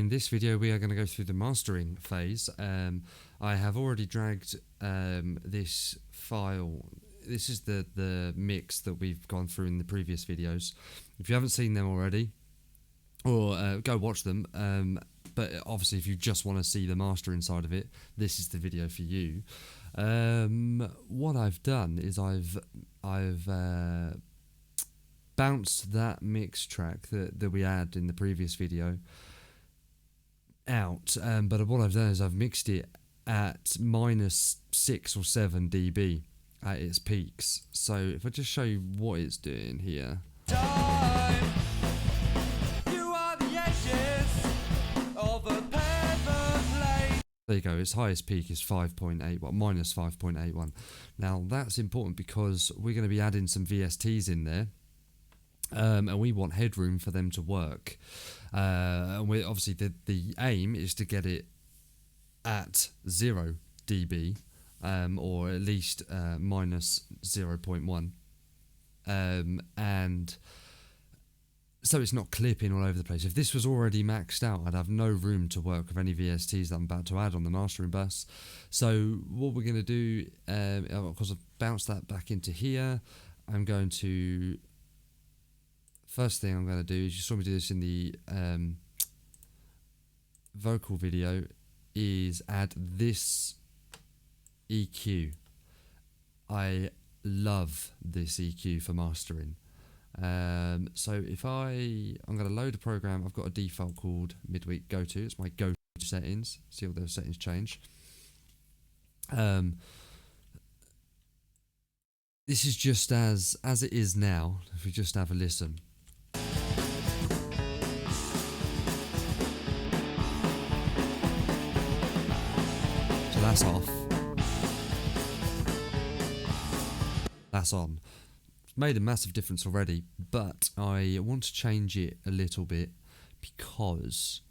in this video we are going to go through the mastering phase. I have already dragged this file. This is the mix that we've gone through in the previous videos. If you haven't seen them already, or go watch them, but obviously if you just want to see the mastering side of it, this is the video for you. What I've done is I've bounced that mix track that we had in the previous video out, but what I've done is I've mixed it at -6 or 7 dB at its peaks. So if I just show you what it's doing here. Time. You are the edges of a paper plane. There you go, its highest peak is 5.81, -5.81. Now that's important because we're going to be adding some VSTs in there. And we want headroom for them to work. And we obviously the aim is to get it at 0 dB, or at least -0.1, and so it's not clipping all over the place. If this was already maxed out, I'd have no room to work with any VSTs that I'm about to add on the mastering bus. So what we're going to do, of course, I've bounced that back into here. I'm going to... First thing I'm going to do is, you saw me do this in the vocal video, is add this EQ. I love this EQ for mastering. So if I'm going to load a program. I've got a default called Midweek Go-To. It's my go-to settings. See all those settings change. This is just as it is now. If we just have a listen. That's off. That's on. It's made a massive difference already, but I want to change it a little bit because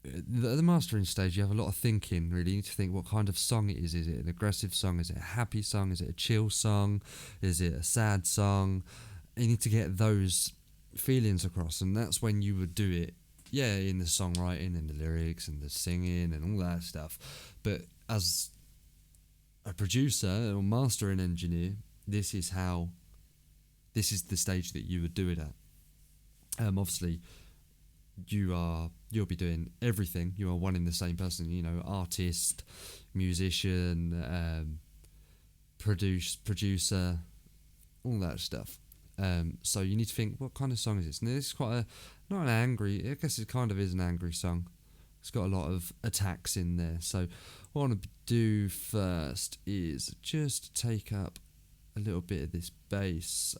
the mastering stage, you have a lot of thinking, really. You need to think what kind of song it is. Is it an aggressive song? Is it a happy song? Is it a chill song? Is it a sad song? You need to get those feelings across, and that's when you would do it. Yeah, in the songwriting and the lyrics and the singing and all that stuff. But as a producer or mastering engineer, this is the stage that you would do it at. Obviously, you'll be doing everything. You are one and the same person. You know, artist, musician, producer, all that stuff. So you need to think, what kind of song is this? And this is quite not an angry, I guess it kind of is an angry song. It's got a lot of attacks in there. So what I want to do first is just take up a little bit of this bass.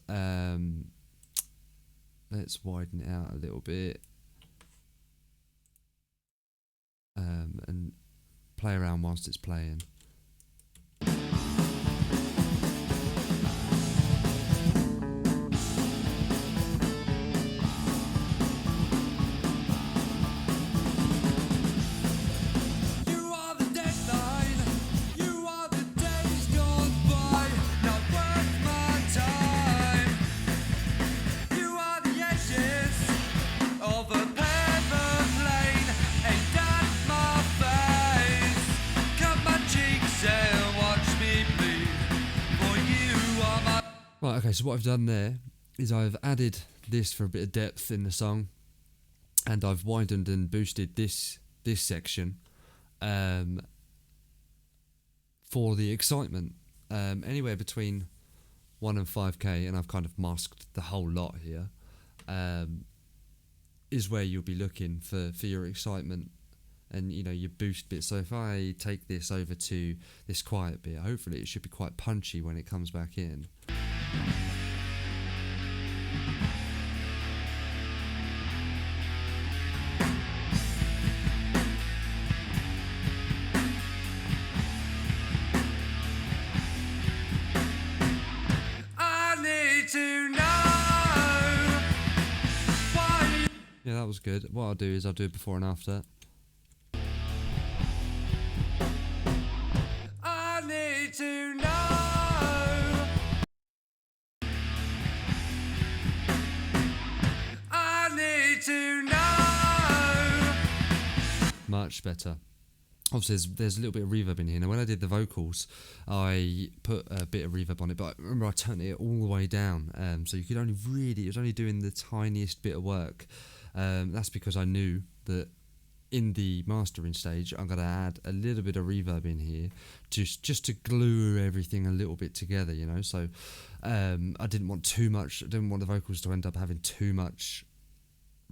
Let's widen it out a little bit. And play around whilst it's playing. Right, okay, so what I've done there is I've added this for a bit of depth in the song, and I've widened and boosted this section for the excitement, anywhere between 1 and 5k, and I've kind of masked the whole lot here, is where you'll be looking for your excitement and, you know, your boost bit. So if I take this over to this quiet bit, hopefully it should be quite punchy when it comes back in. Yeah, that was good. What I'll do is I'll do it before and after. I need to know. I need to know. much better. Obviously, there's a little bit of reverb in here. Now, when I did the vocals, I put a bit of reverb on it, but remember I turned it all the way down, so you could only really, it was only doing the tiniest bit of work. That's because I knew that in the mastering stage, I'm going to add a little bit of reverb in here, just to glue everything a little bit together, you know. So I didn't want too much. I didn't want the vocals to end up having too much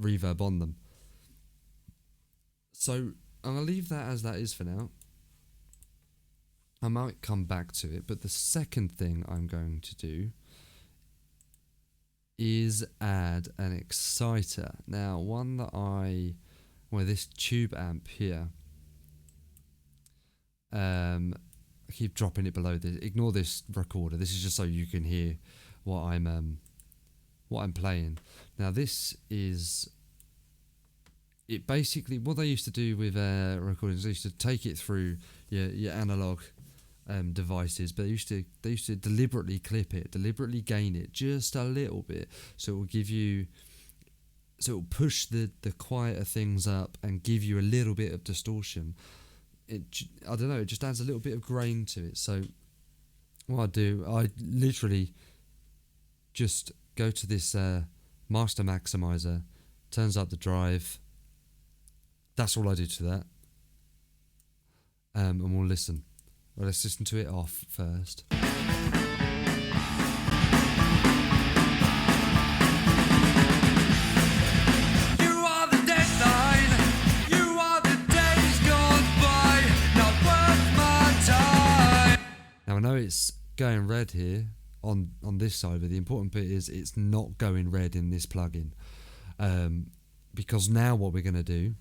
reverb on them. So I'm going to leave that as that is for now. I might come back to it, but the second thing I'm going to do is add an exciter. Now, one that this tube amp here, I keep dropping it below this. Ignore this recorder. This is just so you can hear what I'm playing. Now, this is it. Basically, what they used to do with recordings, they used to take it through your analog devices, but they used to deliberately clip it, deliberately gain it just a little bit, so it will give you. So it will push the quieter things up and give you a little bit of distortion. I don't know, it just adds a little bit of grain to it. So what I do, I literally just go to this master maximizer, turns up the drive. That's all I do to that. And we'll listen. Well, let's listen to it off first. Now I know it's going red here on this side, but the important bit is it's not going red in this plugin, because now what we're going to do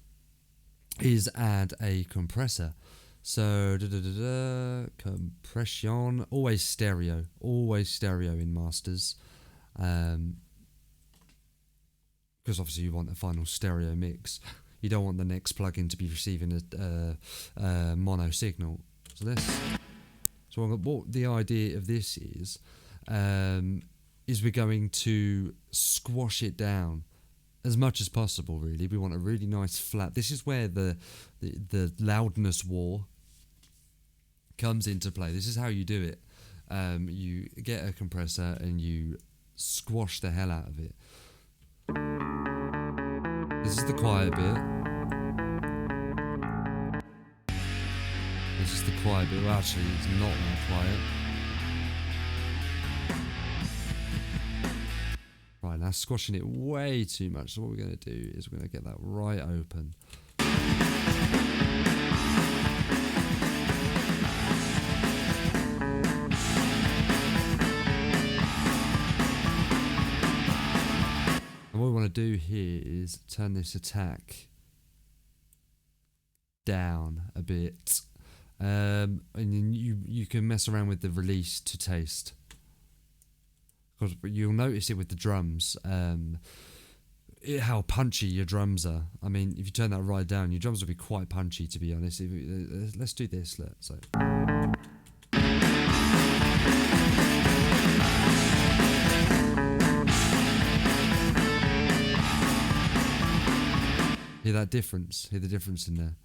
is add a compressor. So compression, always stereo in masters, because obviously you want a final stereo mix. You don't want the next plugin to be receiving a mono signal. So what the idea of this is we're going to squash it down as much as possible, really. We want a really nice flat. This is where the loudness war comes into play. This is how you do it. You get a compressor and you squash the hell out of it. This is the quiet bit. This is the quiet bit. Well, actually, it's not that quiet. Right, now squashing it way too much. So what we're going to do is we're going to get that right open. And what we want to do here is turn this attack down a bit. And then you can mess around with the release to taste, because you'll notice it with the drums, how punchy your drums are. I mean, if you turn that right down, your drums will be quite punchy, to be honest. Let's do this. So. Hear that difference? Hear the difference in there?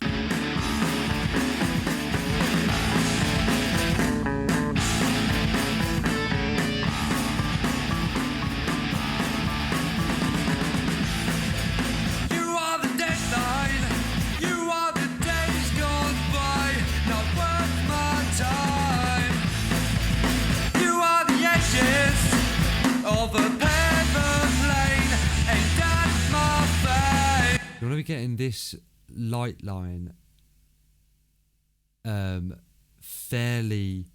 You want to be getting this light line fairly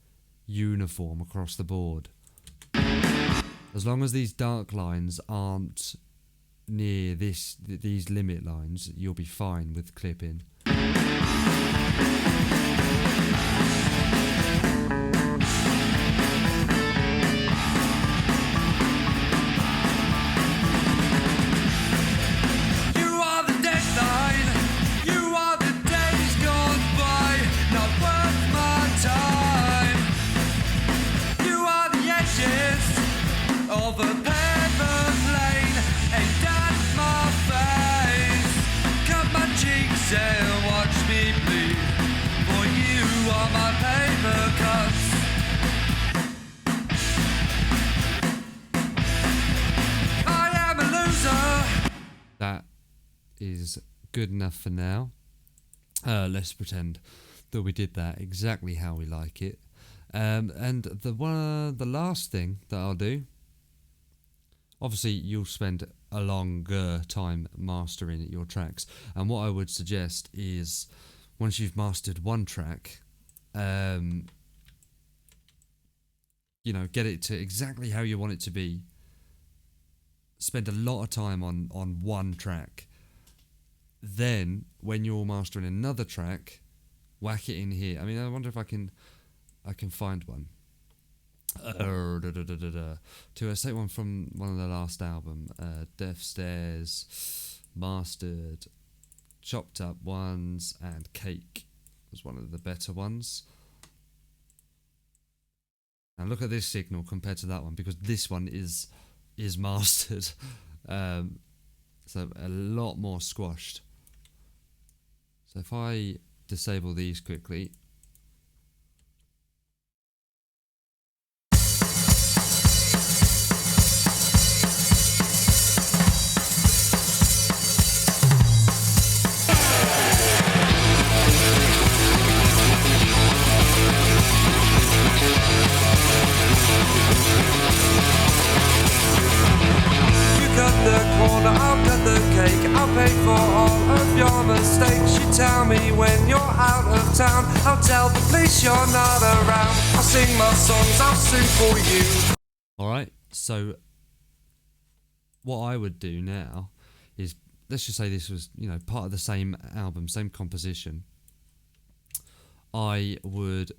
uniform across the board. As long as these dark lines aren't near these limit lines, you'll be fine with clipping. Of a pavement lane aimed at my face. Cut my cheeks and watch good enough for now. Let's pretend that we did that exactly how we like it. And the last thing that I'll do, obviously you'll spend a longer time mastering your tracks, and what I would suggest is once you've mastered one track, get it to exactly how you want it to be. Spend a lot of time on one track. Then, when you're mastering another track, whack it in here. I mean, I wonder if I can find one. To take one from one of the last album, Death Stairs, Mastered, Chopped Up ones, and Cake was one of the better ones. Now look at this signal compared to that one, because this one is mastered, so a lot more squashed. So if I disable these quickly. I'll cut the cake, I'll pay for all of your mistakes. You tell me when you're out of town, I'll tell the police you're not around. I'll sing my songs, I'll sing for you. Alright, so what I would do now is, let's just say this was, part of the same album, same composition. I would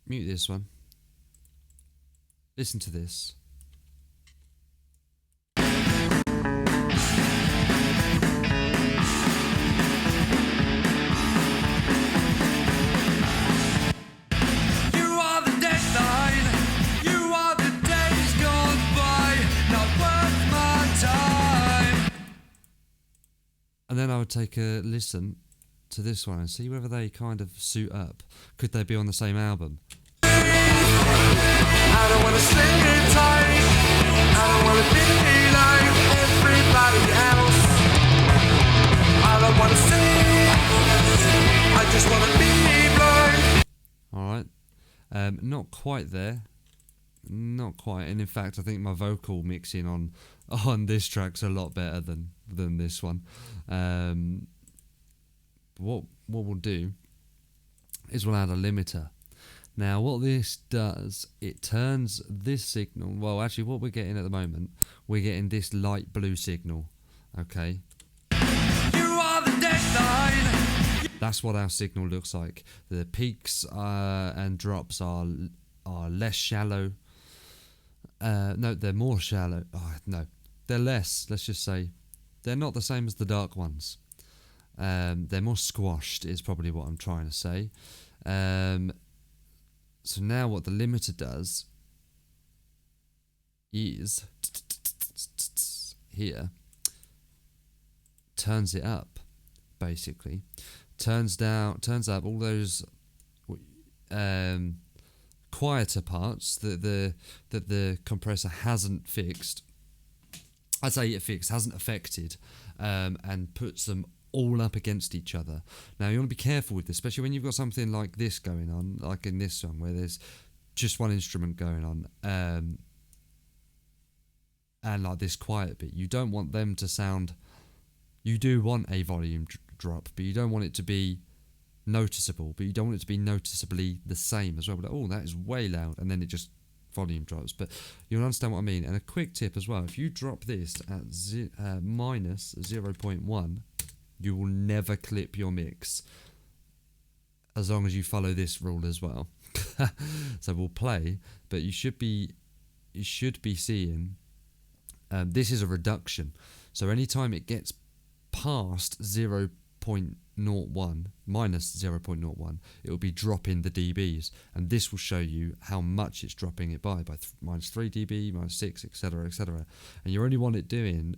mute this one, listen to this. And then I would take a listen to this one and see whether they kind of suit up. Could they be on the same album? I don't want to sing it tight. I don't want to be like everybody else. I don't want to sing. I just want to be blind. Alright. Not quite there. Not quite. And in fact, I think my vocal mixing on this track's a lot better than this one. What we'll do is we'll add a limiter. Now what this does, it turns this signal, well actually what we're getting at the moment, we're getting this light blue signal, okay? You are the deadline. That's what our signal looks like. The peaks and drops are less shallow. No, they're more shallow. No, they're less, let's just say. They're not the same as the dark ones. They're more squashed is probably what I'm trying to say. So now what the limiter does is here, turns it up, basically. Turns up all those quieter parts that the compressor hasn't fixed. I'd say it fixed, hasn't affected, and puts them all up against each other. Now you want to be careful with this, especially when you've got something like this going on, like in this song where there's just one instrument going on, and like this quiet bit. You don't want them to sound. You do want a volume drop, but you don't want it to be noticeable. But you don't want it to be noticeably the same as well. Like, oh, that is way loud, and then it just volume drops. But you'll understand what I mean. And a quick tip as well: if you drop this at minus 0.1. you will never clip your mix as long as you follow this rule as well. So we'll play, but you should be seeing this is a reduction. So anytime it gets past 0.01, minus 0.01, it will be dropping the dBs, and this will show you how much it's dropping it by minus 3 dB, minus 6, etc., etc. And you only want it doing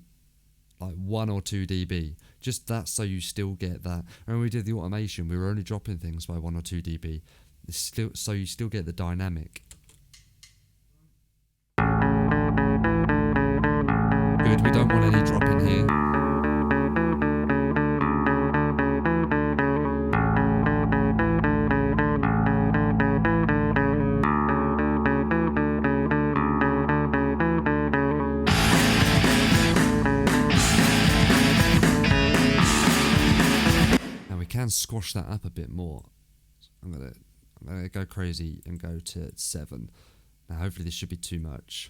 like 1 or 2 dB, just that, so you still get that. And when we did the automation, we were only dropping things by 1 or 2 dB. It's still, so you still get the dynamic. Good, we don't want any drop in here. can squash that up a bit more. I'm gonna go crazy and go to 7. Now hopefully this should be too much.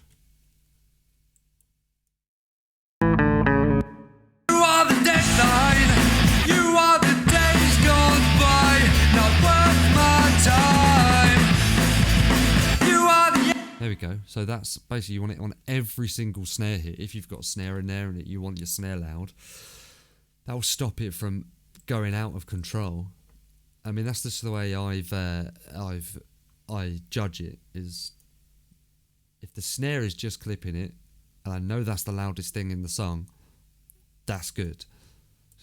You are the deadline. You are the days gone by. Not worth my time. You are the. There we go. So that's basically, you want it on every single snare hit. If you've got a snare in there and you want your snare loud, that will stop it from going out of control. I mean, that's just the way I judge it. Is if the snare is just clipping it, and I know that's the loudest thing in the song, that's good.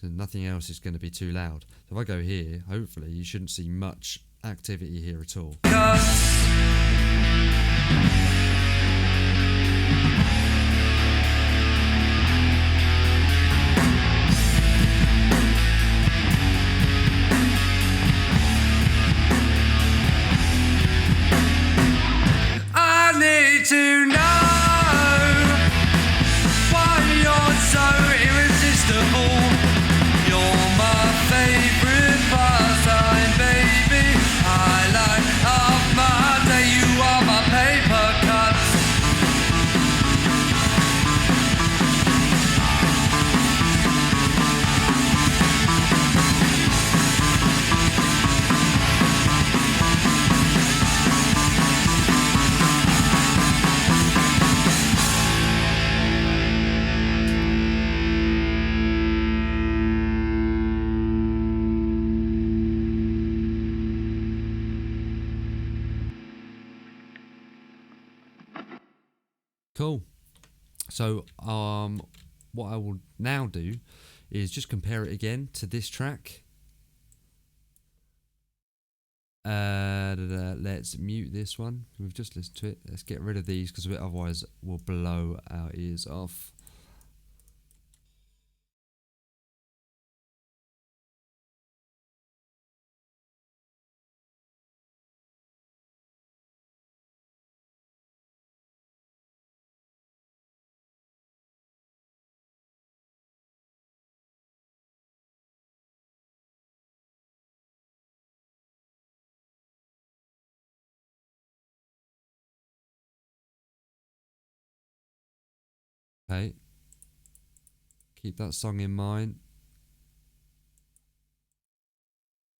So nothing else is going to be too loud. So if I go here, hopefully you shouldn't see much activity here at all. I need to know why you're so irresistible. You're my favorite pastime, baby. Highlight of my day, you are my paper cuts. Cool. So what I will now do is just compare it again to this track. Let's mute this one. We've just listened to it. Let's get rid of these because otherwise we'll blow our ears off. Okay. Keep that song in mind.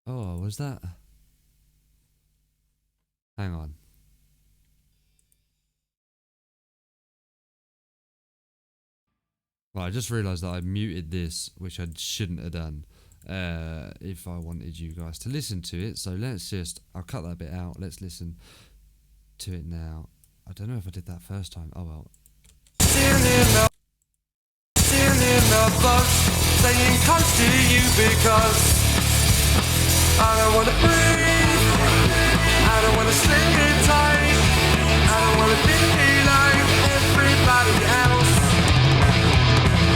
Oh, was that? Hang on. Well, I just realised that I muted this, which I shouldn't have done, if I wanted you guys to listen to it. So I'll cut that bit out. Let's listen to it now. I don't know if I did that first time. Oh well. Sitting in the bus, saying close to you because I don't wanna breathe, I don't wanna sling it tight, I don't wanna be like everybody else,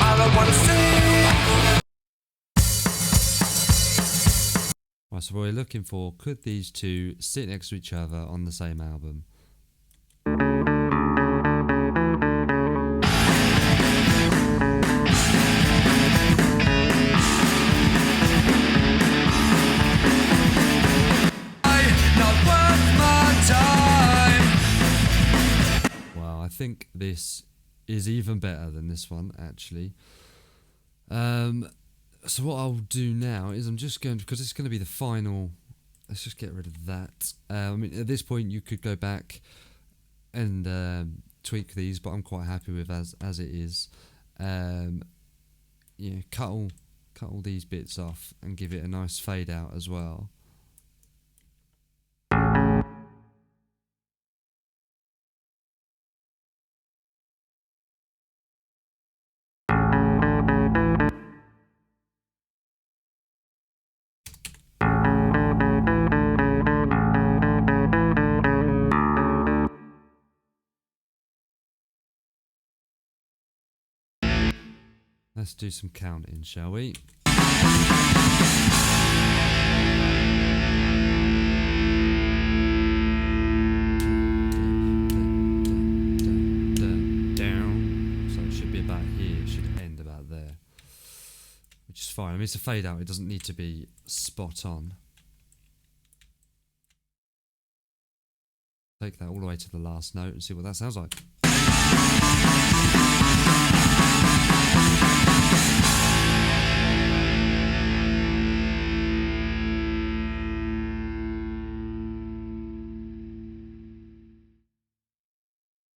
I don't wanna see. Right, so what we're looking for, could these two sit next to each other on the same album? Wow, I think this is even better than this one, actually. So what I'll do now is I'm just going, because it's going to be the final, let's just get rid of that. I mean, at this point you could go back and tweak these, but I'm quite happy with as it is. Yeah, cut all these bits off and give it a nice fade out as well. Let's do some counting, shall we? Down. So it should be about here. It should end about there, which is fine. I mean, it's a fade out. It doesn't need to be spot on. Take that all the way to the last note and see what that sounds like.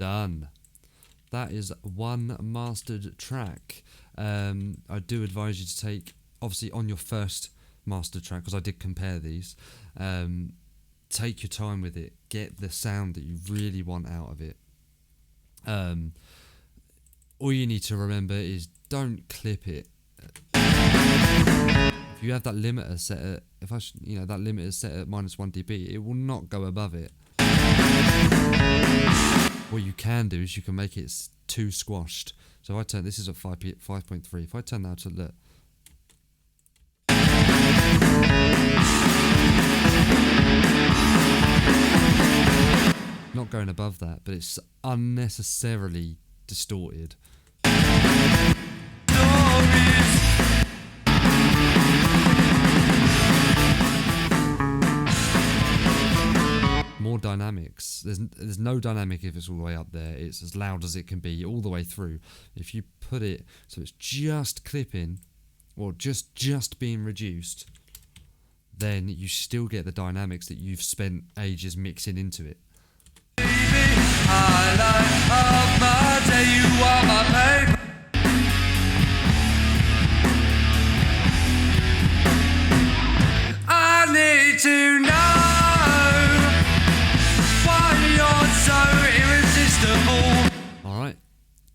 Done. That is one mastered track. I do advise you to take, obviously on your first mastered track, because I did compare these, take your time with it, get the sound that you really want out of it. All you need to remember is don't clip it. If you have that limiter set at, that limiter is set at -1 dB, it will not go above it. What you can do is you can make it too squashed. So if I turn, this is at 5.3. If I turn that to look, not going above that, but it's unnecessarily distorted. More dynamics. There's no dynamic if it's all the way up there. It's as loud as it can be all the way through. If you put it so it's just clipping or just being reduced, then you still get the dynamics that you've spent ages mixing into it. Highlight of my day, you are my paper. I need to know why you're so irresistible. Alright,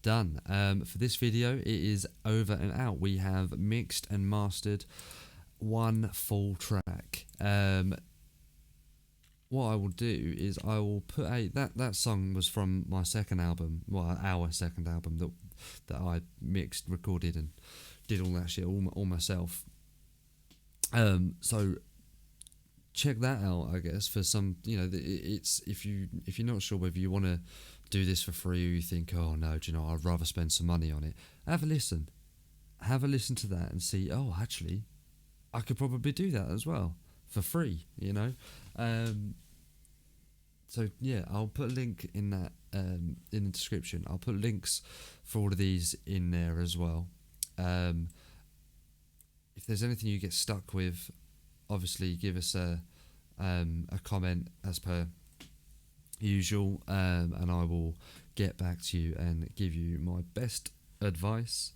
done. For this video, it is over and out. We have mixed and mastered one full track. What I will do is I will put that song was from my second album, well, our second album that I mixed, recorded, and did all that shit all myself. So check that out, I guess, for some, it's if you're not sure whether you want to do this for free or you think, oh no, do you know, I'd rather spend some money on it. Have a listen to that and see, oh, actually, I could probably do that as well for free, so yeah, I'll put a link in that in the description. I'll put links for all of these in there as well. If there's anything you get stuck with, obviously give us a comment as per usual, and I will get back to you and give you my best advice.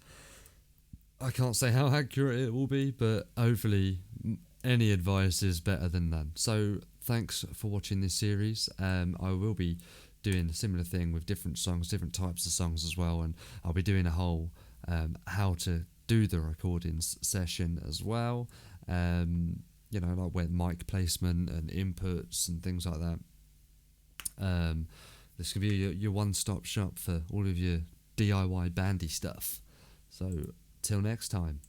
I can't say how accurate it will be, but hopefully any advice is better than none. So thanks for watching this series. I will be doing a similar thing with different songs, different types of songs as well, and I'll be doing a whole how to do the recordings session as well. Like where mic placement and inputs and things like that. This can be your one-stop shop for all of your DIY bandy stuff. So till next time.